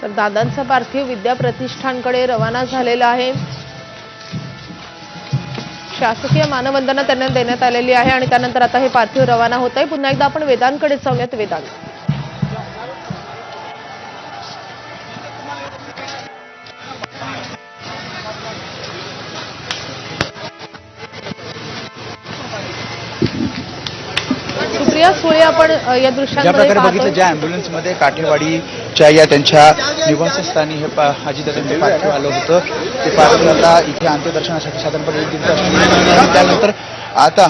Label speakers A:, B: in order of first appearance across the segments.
A: तर दादांचा पार्थिव विद्या प्रतिष्ठानकडे रवाना झालेला आहे। शासकीय मानवंदना त्यांना देण्यात आलेली आहे आणि त्यानंतर आता हे पार्थिव रवाना होत आहे। पुन्हा एकदा आपण वेदांकडे जाऊयात। वेदांत, सुप्रिया सुळे, आपण या दृश्यांमध्ये
B: बघितलं ज्या अँब्युलन्समध्ये काठेवाडीच्या या त्यांच्या निवासस्थानी हे अजितदादांचं पार्थिव आलं होतं, ते पार्थिव आता इथे अंत्यदर्शनासाठी साधारणपणे 1 दीड तास त्यानंतर आता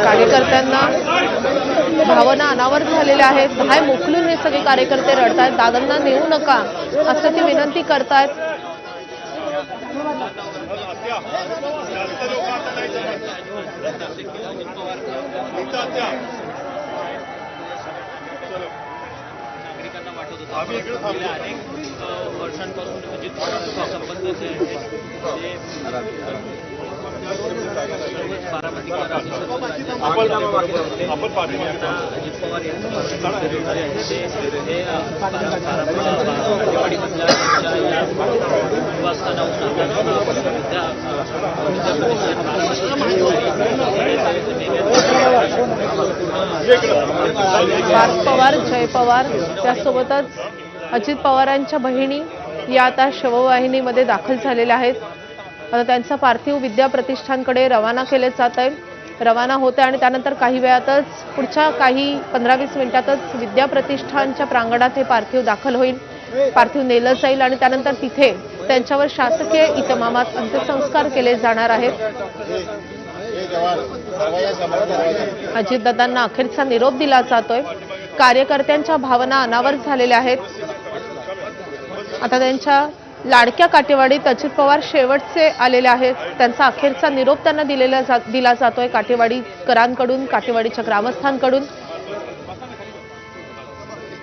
A: कार्यकर्त्यांना भावना अनावर झालेल्या आहेत। बाहेर मोकलून हे सगळे कार्यकर्ते रडतायत, दादांना नेऊ नका असं ते विनंती करतायत।
C: अनेक वर्षांपासून अजित पवारांचा संबंध जे आहे बारामतीकर अजित पवार काटेवाडीमधल्या
A: पार्थ पवार, जय पवार, त्यासोबतच अजित पवारांच्या बहिणी या आता शववाहिनीमध्ये दाखल झालेल्या आहेत। आता त्यांचा पार्थिव विद्या प्रतिष्ठानकडे रवाना केले जात आहे, रवाना होते आणि त्यानंतर काही वेळातच पुढच्या काही 15-20 मिनिटातच विद्या प्रतिष्ठानच्या प्रांगणात हे पार्थिव दाखल होईल। पार्थिव नेलं जाईल आणि त्यानंतर तिथे त्यांच्यावर शासकीय इतमामात अंत्यसंस्कार केले जाणार आहेत। अजितदादांना अखेरचा निरोप दिला जातोय। कार्यकर्त्यांच्या भावना अनावर झालेल्या आहेत। आता त्यांच्या लाडक्या काटेवाडीत अजित पवार शेवटचे आलेले आहेत। त्यांचा अखेरचा निरोप त्यांना दिला जातोय काटेवाडीकरांकडून, काटेवाडीच्या ग्रामस्थांकडून।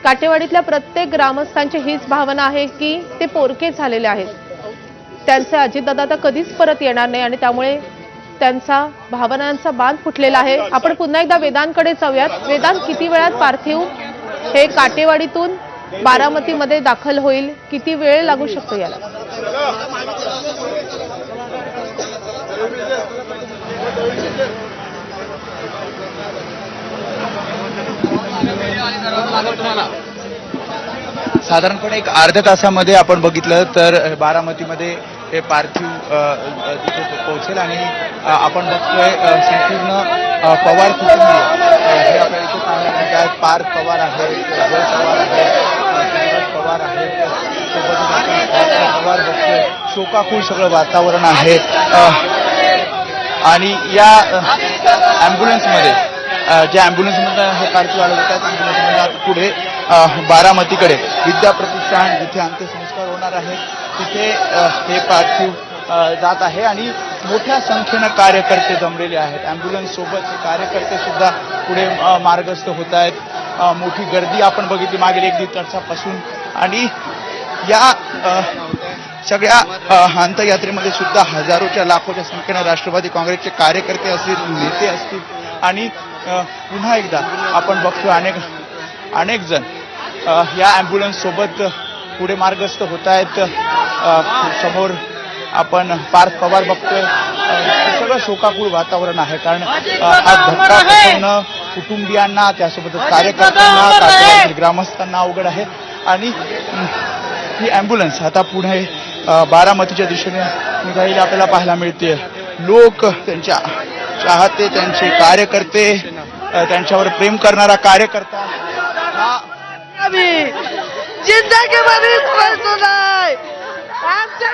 A: काटेवाडीतल्या प्रत्येक ग्रामस्थांची हीच भावना आहे की ते पोरके झालेले आहेत, त्यांचे अजितदादा आता कधीच परत येणार नाही आणि त्यामुळे त्यांचा भावनांचा बांध फुटलेला आहे। आपण पुन्हा एकदा वेदांकडे जाऊयात। वेदांत, किती वेळात पार्थिव हे काटेवाडीतून बारामतीमध्ये दाखल होईल? किती वेळ लागू शकतो याला?
B: साधारणपणे एक अर्ध्या तासामध्ये आपण बघितलं तर बारामतीमध्ये हे पार्थिव तिथे पोहोचेल आणि आपण बघतोय संपूर्ण पवार कुटुंबीय हे आपल्या इथे पाहायला मिळतात। पार्थ पवार आहे, जय पवार आहे, पवार आहे, पवार बघतोय, शोकाकुल सगळं वातावरण आहे। आणि या अँब्युलन्समध्ये ज्या अँब्युलन्समध्ये हे पार्थिव आलं होतं त्या अँब्युलन्समध्ये पुढे बारामतीकडे विद्या प्रतिष्ठान जिथे अंत्यसंस्कार होणार आहे तिथे हे पार्थिव जात आहे आणि मोठ्या संख्येनं कार्यकर्ते जमलेले आहेत। अँब्युलन्स सोबत हे कार्यकर्ते सुद्धा पुढे मार्गस्थ होत आहेत। मोठी गर्दी आपण बघितली मागील 1 दीड तासापासून आणि या सगळ्या अंत्ययात्रेमध्ये सुद्धा हजारोच्या लाखोच्या संख्येनं राष्ट्रवादी काँग्रेसचे कार्यकर्ते असतील, नेते असतील आणि पुन्हा एकदा आपण बघतो अनेक जण या अँब्युलन्स सोबत पुढे मार्गस्थ होत आहेत। समोर आपण पार्थ पवार बघतोय, सगळं शोकाकुळ वातावरण आहे कारण हा धक्का बसवणं कुटुंबियांना त्यासोबतच कार्यकर्त्यांना ग्रामस्थांना अवघड आहे आणि ही अँब्युलन्स आता पुढे बारामतीच्या दिशेने निघालेली आपल्याला पाहायला मिळते। लोक, त्यांच्या चाहते, त्यांचे कार्यकर्ते त्यांच्यावर प्रेम करणारा कार्यकर्ता हा
D: जिंदगी मध्ये आमच्या